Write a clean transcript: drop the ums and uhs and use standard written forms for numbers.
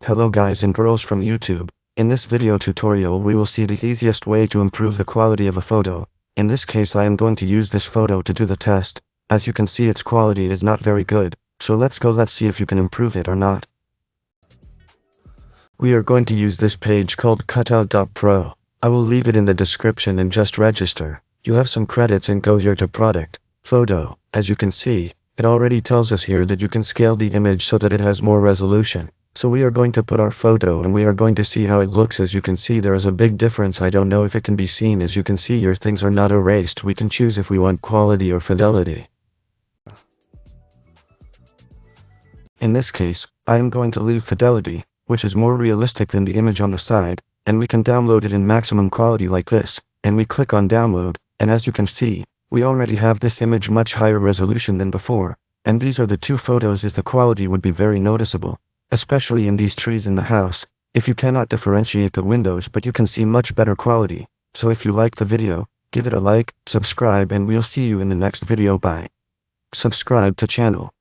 Hello guys and girls from YouTube. In this video tutorial we will see the easiest way to improve the quality of a photo. In this case I am going to use this photo to do the test. As you can see its quality is not very good, so let's see if you can improve it or not. We are going to use this page called cutout.pro. I will leave it in the description and just register. You have some credits and go here to product, photo. As you can see, it already tells us here that you can scale the image so that it has more resolution. So we are going to put our photo and we are going to see how it looks. As you can see there is a big difference. I don't know if it can be seen. As you can see your things are not erased. We can choose if we want quality or fidelity. In this case, I am going to leave fidelity, which is more realistic than the image on the side, and we can download it in maximum quality like this, and we click on download, and as you can see, we already have this image much higher resolution than before, and these are the two photos. As the quality would be very noticeable, especially in these trees in the house. If you cannot differentiate the windows, but you can see much better quality. So if you like the video, give it a like, subscribe, and we'll see you in the next video. Bye. Subscribe to channel.